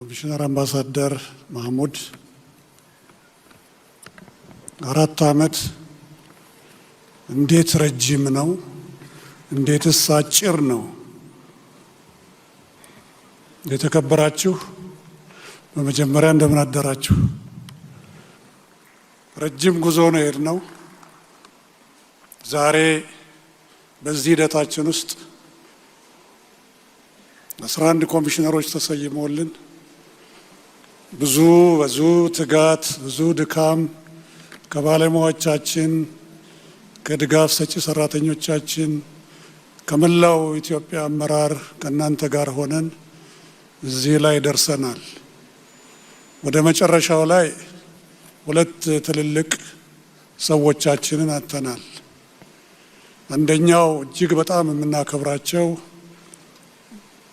ኮሚሽነር አምባሳደር ማህሙድ 4 ዓመት እንዴት ረጅም ነው? እንዴትስ አጭር ነው? የተከበራችሁ በመጀመሪያ እንደምን አደራችሁ? ረጅም ጉዞ ነው የሄድነው። ዛሬ በዚህ ሂደታችን ውስጥ 11 ኮሚሽነሮች ተሰይመውልን ብዙ ትጋት ብዙ ድካም ከባለሙያዎቻችን ከድጋፍ ሰጪ ሰራተኞቻችን ከመላው ኢትዮጵያ አመራር ከእናንተ ጋር ሆነን እዚህ ላይ ደርሰናል። ወደ መጨረሻው ላይ 2 ትልልቅ ሰዎቻችንን አጥተናል። አንደኛው እጅግ በጣም የምናከብራቸው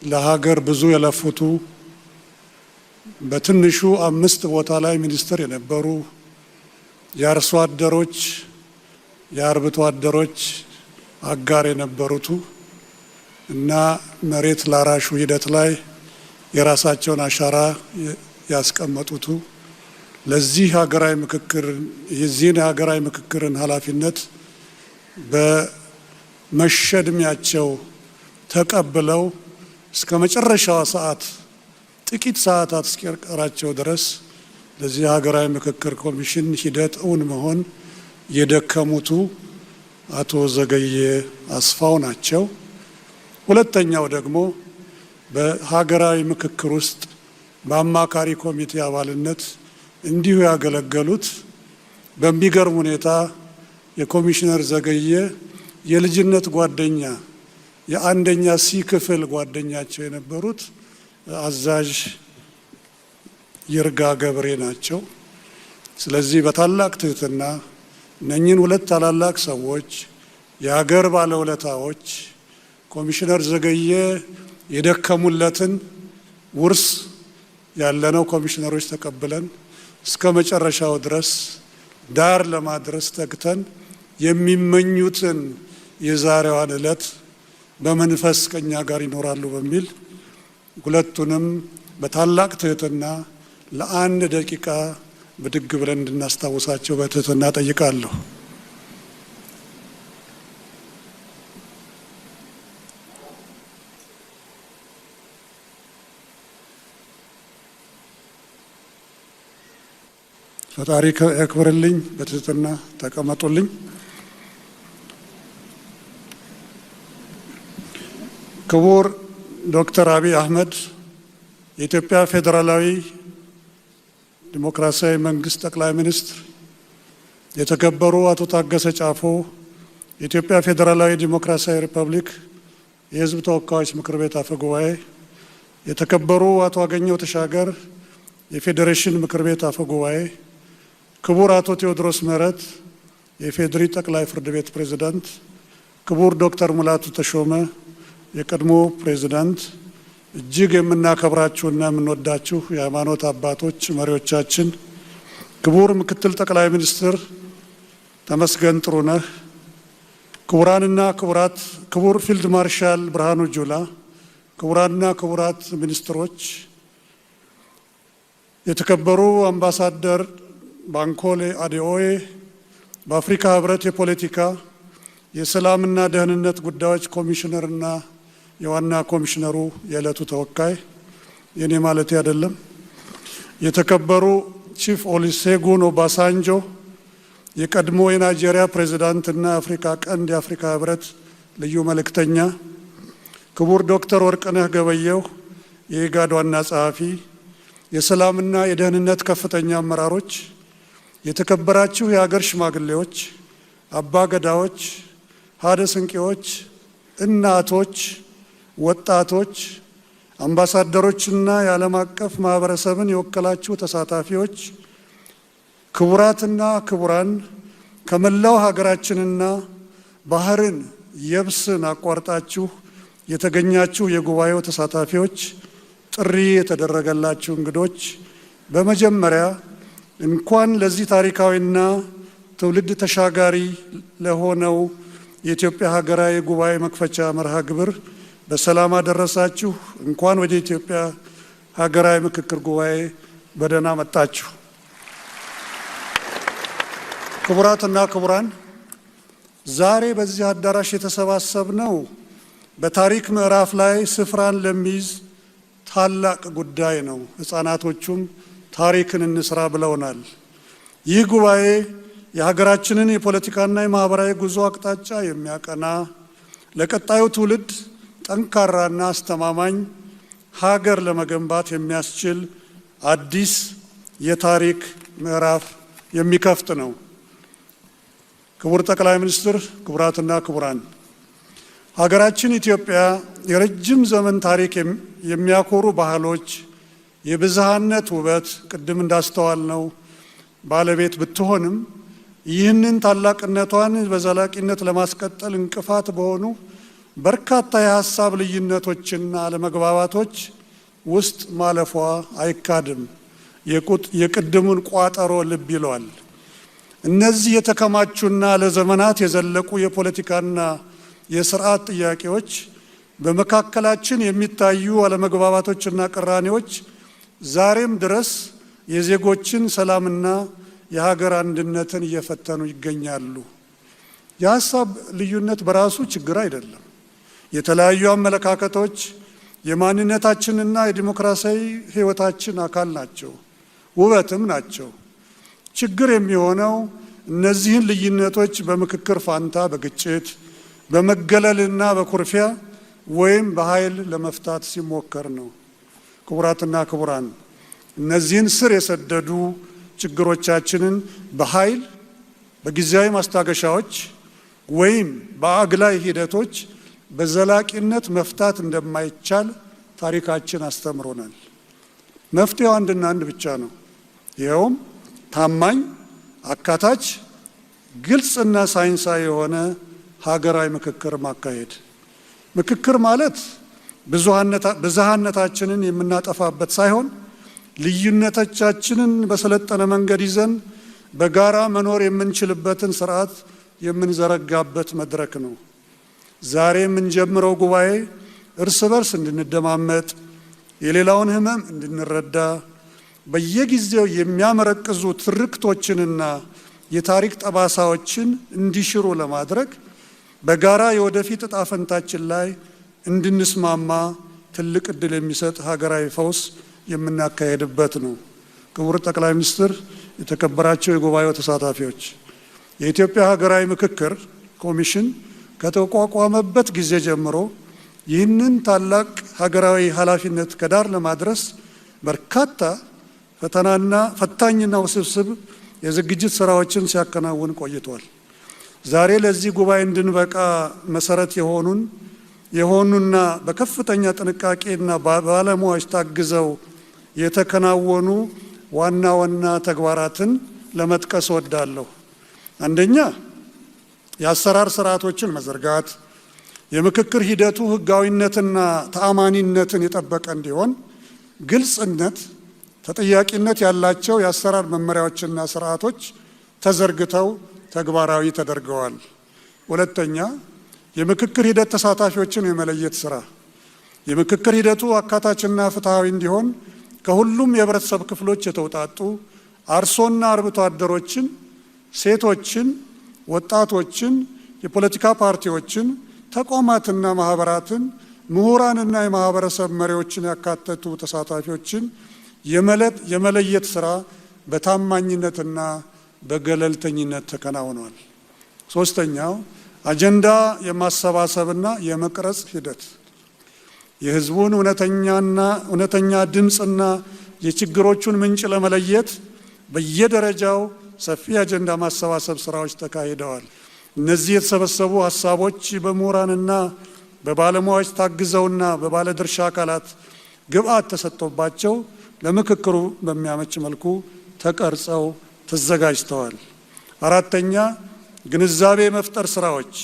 ለሀገር ብዙ የለፉቱ በትንሹ 5 ቦታ ላይ ሚኒስትር የነበሩ የአርሶ አደሮች የአርብቶ አደሮች አጋር የነበሩቱ እና መሬት ላራሹ ሂደት ላይ የራሳቸውን አሻራ ያስቀመጡቱ ለዚህ ሀገራዊ ምክክር የዚህን ሀገራዊ ምክክርን ኃላፊነት በመሸድሚያቸው ተቀብለው እስከ መጨረሻው ሰዓት ጥቂት ሰዓታት እስኪቀራቸው ድረስ ለዚህ ሀገራዊ ምክክር ኮሚሽን ሂደት እውን መሆን የደከሙቱ አቶ ዘገየ አስፋው ናቸው። ሁለተኛው ደግሞ በሀገራዊ ምክክር ውስጥ በአማካሪ ኮሚቴ አባልነት እንዲሁ ያገለገሉት በሚገርም ሁኔታ የኮሚሽነር ዘገየ የልጅነት ጓደኛ የአንደኛ ሲ ክፍል ጓደኛቸው የነበሩት አዛዥ ይርጋ ገብሬ ናቸው። ስለዚህ በታላቅ ትህትና እነኚህን 2 ታላላቅ ሰዎች የሀገር ባለውለታዎች ኮሚሽነር ዘገየ የደከሙለትን ውርስ ያለነው ኮሚሽነሮች ተቀብለን እስከ መጨረሻው ድረስ ዳር ለማድረስ ተግተን የሚመኙትን የዛሬዋን ዕለት በመንፈስ ከኛ ጋር ይኖራሉ በሚል 2ቱንም በታላቅ ትህትና ለ1 ደቂቃ ብድግ ብለን እንድናስታውሳቸው በትህትና ጠይቃለሁ። ፈጣሪ ያክብርልኝ። በትህትና ተቀመጡልኝ። ክቡር ዶክተር አብይ አህመድ የኢትዮጵያ ፌዴራላዊ ዲሞክራሲያዊ መንግስት ጠቅላይ ሚኒስትር፣ የተከበሩ አቶ ታገሰ ጫፎ የኢትዮጵያ ፌዴራላዊ ዲሞክራሲያዊ ሪፐብሊክ የሕዝብ ተወካዮች ምክር ቤት አፈ ጉባኤ፣ የተከበሩ አቶ አገኘሁ ተሻገር የፌዴሬሽን ምክር ቤት አፈ ጉባኤ፣ ክቡር አቶ ቴዎድሮስ ምህረት የፌዴሪ ጠቅላይ ፍርድ ቤት ፕሬዝዳንት፣ ክቡር ዶክተር ሙላቱ ተሾመ የቀድሞ ፕሬዝዳንት፣ እጅግ የምናከብራችሁና የምንወዳችሁ የሃይማኖት አባቶች መሪዎቻችን፣ ክቡር ምክትል ጠቅላይ ሚኒስትር ተመስገን ጥሩነህ፣ ክቡራንና ክቡራት፣ ክቡር ፊልድ ማርሻል ብርሃኑ ጁላ፣ ክቡራንና ክቡራት ሚኒስትሮች፣ የተከበሩ አምባሳደር ባንኮሌ አዴኦዬ በአፍሪካ ህብረት የፖለቲካ የሰላምና ደህንነት ጉዳዮች ኮሚሽነርና የዋና ኮሚሽነሩ የዕለቱ ተወካይ የኔ ማለት አይደለም፣ የተከበሩ ቺፍ ኦሉሴጉን ኦባሳንጆ የቀድሞ የናይጄሪያ ፕሬዝዳንትና አፍሪካ ቀንድ የአፍሪካ ህብረት ልዩ መልእክተኛ፣ ክቡር ዶክተር ወርቅነህ ገበየሁ የኢጋድ ዋና ጸሐፊ፣ የሰላምና የደህንነት ከፍተኛ አመራሮች፣ የተከበራችሁ የሀገር ሽማግሌዎች፣ አባ ገዳዎች፣ ሀደ ስንቄዎች፣ እናቶች፣ ወጣቶች፣ አምባሳደሮችና የዓለም አቀፍ ማህበረሰብን የወከላችሁ ተሳታፊዎች፣ ክቡራትና ክቡራን፣ ከመላው ሀገራችንና ባህርን የብስን አቋርጣችሁ የተገኛችሁ የጉባኤው ተሳታፊዎች፣ ጥሪ የተደረገላችሁ እንግዶች፣ በመጀመሪያ እንኳን ለዚህ ታሪካዊና ትውልድ ተሻጋሪ ለሆነው የኢትዮጵያ ሀገራዊ ጉባኤ መክፈቻ መርሃ ግብር በሰላም አደረሳችሁ። እንኳን ወደ ኢትዮጵያ ሀገራዊ ምክክር ጉባኤ በደህና መጣችሁ። ክቡራትና ክቡራን፣ ዛሬ በዚህ አዳራሽ የተሰባሰብነው በታሪክ ምዕራፍ ላይ ስፍራን ለሚይዝ ታላቅ ጉዳይ ነው። ሕፃናቶቹም ታሪክን እንስራ ብለውናል። ይህ ጉባኤ የሀገራችንን የፖለቲካና የማህበራዊ ጉዞ አቅጣጫ የሚያቀና ለቀጣዩ ትውልድ ጠንካራና አስተማማኝ ሀገር ለመገንባት የሚያስችል አዲስ የታሪክ ምዕራፍ የሚከፍት ነው። ክቡር ጠቅላይ ሚኒስትር፣ ክቡራትና ክቡራን፣ ሀገራችን ኢትዮጵያ የረጅም ዘመን ታሪክ የሚያኮሩ ባህሎች፣ የብዝሃነት ውበት ቅድም እንዳስተዋልነው ባለቤት ብትሆንም ይህንን ታላቅነቷን በዘላቂነት ለማስቀጠል እንቅፋት በሆኑ በርካታ የሀሳብ ልዩነቶችና አለመግባባቶች ውስጥ ማለፏ አይካድም። የቅድሙን ቋጠሮ ልብ ይለዋል። እነዚህ የተከማቹና ለዘመናት የዘለቁ የፖለቲካና የስርዓት ጥያቄዎች፣ በመካከላችን የሚታዩ አለመግባባቶችና ቅራኔዎች ዛሬም ድረስ የዜጎችን ሰላምና የሀገር አንድነትን እየፈተኑ ይገኛሉ። የሀሳብ ልዩነት በራሱ ችግር አይደለም። የተለያዩ አመለካከቶች የማንነታችንና የዲሞክራሲያዊ ሕይወታችን አካል ናቸው፣ ውበትም ናቸው። ችግር የሚሆነው እነዚህን ልዩነቶች በምክክር ፋንታ በግጭት በመገለልና በኩርፊያ ወይም በኃይል ለመፍታት ሲሞከር ነው። ክቡራትና ክቡራን፣ እነዚህን ስር የሰደዱ ችግሮቻችንን በኃይል በጊዜያዊ ማስታገሻዎች ወይም በአግላይ ሂደቶች በዘላቂነት መፍታት እንደማይቻል ታሪካችን አስተምሮናል። መፍትሄው አንድና አንድ ብቻ ነው። ይኸውም ታማኝ፣ አካታች፣ ግልጽና ሳይንሳዊ የሆነ ሀገራዊ ምክክር ማካሄድ። ምክክር ማለት ብዝሃነታችንን የምናጠፋበት ሳይሆን ልዩነቶቻችንን በሰለጠነ መንገድ ይዘን በጋራ መኖር የምንችልበትን ስርዓት የምንዘረጋበት መድረክ ነው። ዛሬ የምንጀምረው ጉባኤ እርስ በርስ እንድንደማመጥ፣ የሌላውን ሕመም እንድንረዳ፣ በየጊዜው የሚያመረቅዙ ትርክቶችንና የታሪክ ጠባሳዎችን እንዲሽሩ ለማድረግ በጋራ የወደፊት ዕጣ ፈንታችን ላይ እንድንስማማ ትልቅ ዕድል የሚሰጥ ሀገራዊ ፈውስ የምናካሄድበት ነው። ክቡር ጠቅላይ ሚኒስትር፣ የተከበራቸው የጉባኤው ተሳታፊዎች፣ የኢትዮጵያ ሀገራዊ ምክክር ኮሚሽን ከተቋቋመበት ጊዜ ጀምሮ ይህንን ታላቅ ሀገራዊ ኃላፊነት ከዳር ለማድረስ በርካታ ፈታኝና ውስብስብ የዝግጅት ስራዎችን ሲያከናውን ቆይቷል። ዛሬ ለዚህ ጉባኤ እንድንበቃ መሰረት የሆኑና በከፍተኛ ጥንቃቄና ባለሙያዎች ታግዘው የተከናወኑ ዋና ዋና ተግባራትን ለመጥቀስ እወዳለሁ። አንደኛ፣ የአሰራር ስርዓቶችን መዘርጋት፣ የምክክር ሂደቱ ህጋዊነትና ተአማኒነትን የጠበቀ እንዲሆን ግልጽነት፣ ተጠያቂነት ያላቸው የአሰራር መመሪያዎችና ስርዓቶች ተዘርግተው ተግባራዊ ተደርገዋል። ሁለተኛ፣ የምክክር ሂደት ተሳታፊዎችን የመለየት ስራ። የምክክር ሂደቱ አካታችና ፍትሐዊ እንዲሆን ከሁሉም የህብረተሰብ ክፍሎች የተውጣጡ አርሶና አርብቶ አደሮችን፣ ሴቶችን፣ ወጣቶችን፣ የፖለቲካ ፓርቲዎችን፣ ተቋማትና ማህበራትን፣ ምሁራንና የማህበረሰብ መሪዎችን ያካተቱ ተሳታፊዎችን የመለየት ስራ በታማኝነትና በገለልተኝነት ተከናውኗል። ሶስተኛው፣ አጀንዳ የማሰባሰብና የመቅረጽ ሂደት። የህዝቡን እውነተኛ ድምፅና የችግሮቹን ምንጭ ለመለየት በየደረጃው ሰፊ አጀንዳ ማሰባሰብ ስራዎች ተካሂደዋል። እነዚህ የተሰበሰቡ ሀሳቦች በምሁራንና በባለሙያዎች ታግዘውና በባለድርሻ አካላት ግብአት ተሰጥቶባቸው ለምክክሩ በሚያመች መልኩ ተቀርጸው ተዘጋጅተዋል። አራተኛ፣ ግንዛቤ መፍጠር ስራዎች።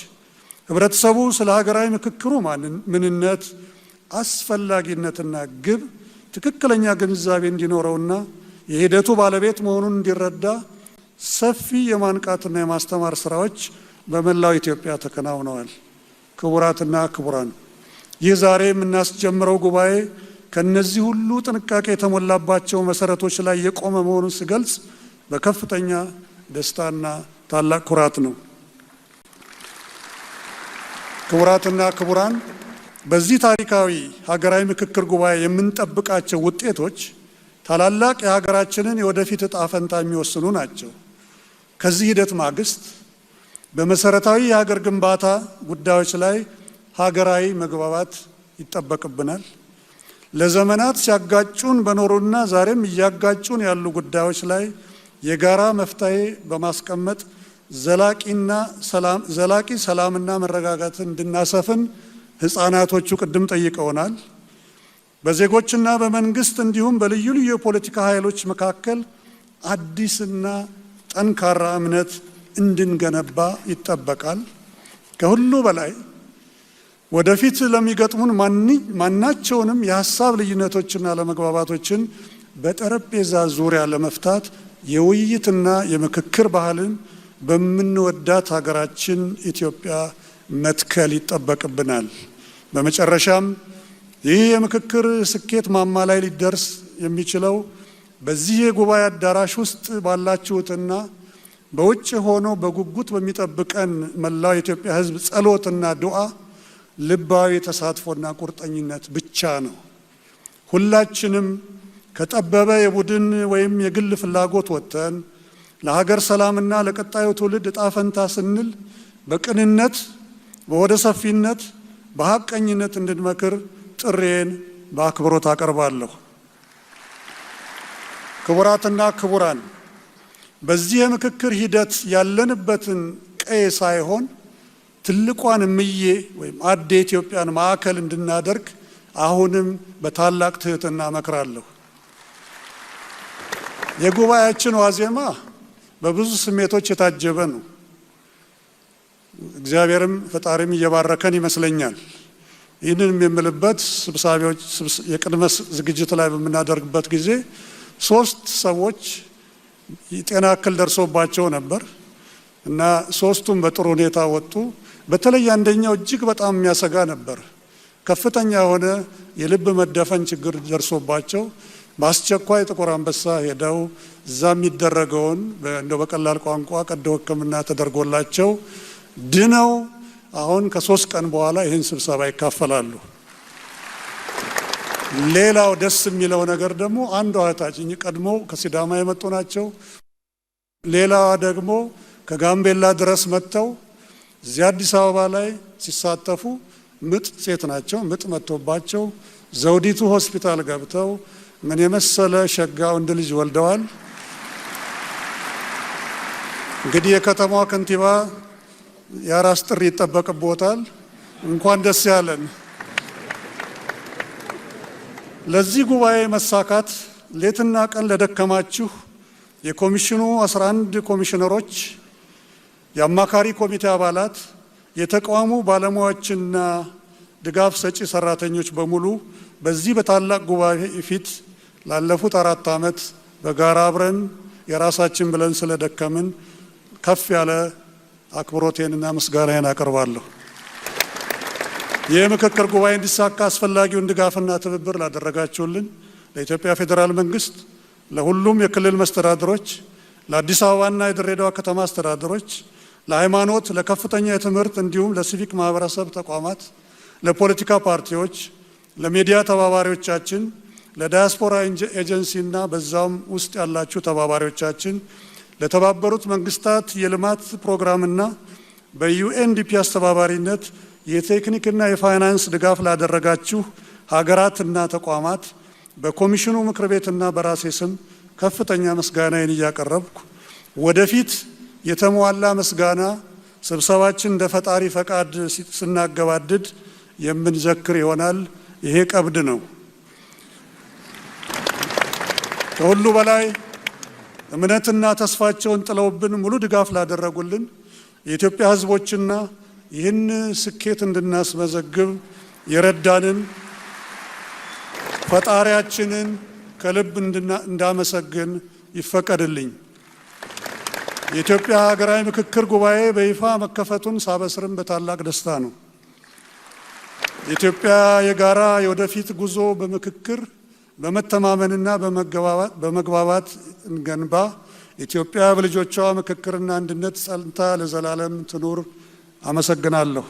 ህብረተሰቡ ስለ ሀገራዊ ምክክሩ ምንነት፣ አስፈላጊነትና ግብ ትክክለኛ ግንዛቤ እንዲኖረውና የሂደቱ ባለቤት መሆኑን እንዲረዳ ሰፊ የማንቃትና የማስተማር ስራዎች በመላው ኢትዮጵያ ተከናውነዋል። ክቡራትና ክቡራን፣ ይህ ዛሬ የምናስጀምረው ጉባኤ ከነዚህ ሁሉ ጥንቃቄ የተሞላባቸው መሰረቶች ላይ የቆመ መሆኑን ስገልጽ በከፍተኛ ደስታና ታላቅ ኩራት ነው። ክቡራትና ክቡራን፣ በዚህ ታሪካዊ ሀገራዊ ምክክር ጉባኤ የምንጠብቃቸው ውጤቶች ታላላቅ የሀገራችንን የወደፊት ዕጣ ፈንታ የሚወስኑ ናቸው። ከዚህ ሂደት ማግስት በመሰረታዊ የሀገር ግንባታ ጉዳዮች ላይ ሀገራዊ መግባባት ይጠበቅብናል። ለዘመናት ሲያጋጩን በኖሩና ዛሬም እያጋጩን ያሉ ጉዳዮች ላይ የጋራ መፍትሄ በማስቀመጥ ዘላቂ ሰላምና መረጋጋትን እንድናሰፍን ሕፃናቶቹ ቅድም ጠይቀውናል። በዜጎችና በመንግስት እንዲሁም በልዩ ልዩ የፖለቲካ ኃይሎች መካከል አዲስና ጠንካራ እምነት እንድንገነባ ይጠበቃል። ከሁሉ በላይ ወደፊት ለሚገጥሙን ማናቸውንም የሀሳብ ልዩነቶችና ለመግባባቶችን በጠረጴዛ ዙሪያ ለመፍታት የውይይትና የምክክር ባህልን በምንወዳት ሀገራችን ኢትዮጵያ መትከል ይጠበቅብናል። በመጨረሻም ይህ የምክክር ስኬት ማማ ላይ ሊደርስ የሚችለው በዚህ የጉባኤ አዳራሽ ውስጥ ባላችሁትና በውጭ ሆኖ በጉጉት በሚጠብቀን መላው የኢትዮጵያ ሕዝብ ጸሎትና ዱዓ፣ ልባዊ ተሳትፎና ቁርጠኝነት ብቻ ነው። ሁላችንም ከጠበበ የቡድን ወይም የግል ፍላጎት ወጥተን ለሀገር ሰላምና ለቀጣዩ ትውልድ ዕጣ ፈንታ ስንል በቅንነት፣ በወደ ሰፊነት፣ በሀቀኝነት እንድንመክር ጥሬን በአክብሮት አቀርባለሁ። ክቡራትና ክቡራን፣ በዚህ የምክክር ሂደት ያለንበትን ቀይ ሳይሆን ትልቋን እምዬ ወይም አዴ ኢትዮጵያን ማዕከል እንድናደርግ አሁንም በታላቅ ትህትና እመክራለሁ። የጉባኤያችን ዋዜማ በብዙ ስሜቶች የታጀበ ነው። እግዚአብሔርም ፈጣሪም እየባረከን ይመስለኛል። ይህንንም የምልበት ስብሳቢዎች የቅድመ ዝግጅት ላይ በምናደርግበት ጊዜ 3 ሰዎች የጤና እክል ደርሶባቸው ነበር እና 3ቱም በጥሩ ሁኔታ ወጡ። በተለይ አንደኛው እጅግ በጣም የሚያሰጋ ነበር። ከፍተኛ የሆነ የልብ መደፈን ችግር ደርሶባቸው በአስቸኳይ ጥቁር አንበሳ ሄደው እዛ የሚደረገውን እንደው በቀላል ቋንቋ ቀዶ ሕክምና ተደርጎላቸው ድነው አሁን ከ3 ቀን በኋላ ይህን ስብሰባ ይካፈላሉ። ሌላው ደስ የሚለው ነገር ደግሞ አንዷ እህታችን ቀድሞ ከሲዳማ የመጡ ናቸው። ሌላዋ ደግሞ ከጋምቤላ ድረስ መጥተው እዚህ አዲስ አበባ ላይ ሲሳተፉ ምጥ ሴት ናቸው። ምጥ መጥቶባቸው ዘውዲቱ ሆስፒታል ገብተው ምን የመሰለ ሸጋ ወንድ ልጅ ወልደዋል። እንግዲህ የከተማዋ ከንቲባ የአራስ ጥሪ ይጠበቅቦታል። እንኳን ደስ ያለን። ለዚህ ጉባኤ መሳካት ሌትና ቀን ለደከማችሁ የኮሚሽኑ 11 ኮሚሽነሮች፣ የአማካሪ ኮሚቴ አባላት፣ የተቋሙ ባለሙያዎችና ድጋፍ ሰጪ ሰራተኞች በሙሉ በዚህ በታላቅ ጉባኤ ፊት ላለፉት 4 ዓመት በጋራ አብረን የራሳችን ብለን ስለደከምን ከፍ ያለ አክብሮቴንና ምስጋናዬን አቀርባለሁ። የምክክር ጉባኤ እንዲሳካ አስፈላጊውን ድጋፍና ትብብር ላደረጋችሁልን ለኢትዮጵያ ፌዴራል መንግስት፣ ለሁሉም የክልል መስተዳድሮች፣ ለአዲስ አበባና የድሬዳዋ ከተማ አስተዳደሮች፣ ለሃይማኖት፣ ለከፍተኛ የትምህርት እንዲሁም ለሲቪክ ማህበረሰብ ተቋማት፣ ለፖለቲካ ፓርቲዎች፣ ለሚዲያ ተባባሪዎቻችን፣ ለዳያስፖራ ኤጀንሲና በዛም ውስጥ ያላችሁ ተባባሪዎቻችን፣ ለተባበሩት መንግስታት የልማት ፕሮግራምና በዩኤንዲፒ አስተባባሪነት የቴክኒክና የፋይናንስ ድጋፍ ላደረጋችሁ ሀገራትና ተቋማት በኮሚሽኑ ምክር ቤትና በራሴ ስም ከፍተኛ ምስጋናዬን እያቀረብኩ ወደፊት የተሟላ ምስጋና ስብሰባችን እንደ ፈጣሪ ፈቃድ ስናገባድድ የምንዘክር ይሆናል። ይሄ ቀብድ ነው። ከሁሉ በላይ እምነትና ተስፋቸውን ጥለውብን ሙሉ ድጋፍ ላደረጉልን የኢትዮጵያ ሕዝቦችና ይህን ስኬት እንድናስመዘግብ የረዳንን ፈጣሪያችንን ከልብ እንዳመሰግን ይፈቀድልኝ። የኢትዮጵያ ሀገራዊ ምክክር ጉባኤ በይፋ መከፈቱን ሳበስርም በታላቅ ደስታ ነው። የኢትዮጵያ የጋራ የወደፊት ጉዞ በምክክር በመተማመንና በመግባባት እንገንባ። ኢትዮጵያ በልጆቿ ምክክርና አንድነት ጸንታ ለዘላለም ትኑር። አመሰግናለሁ።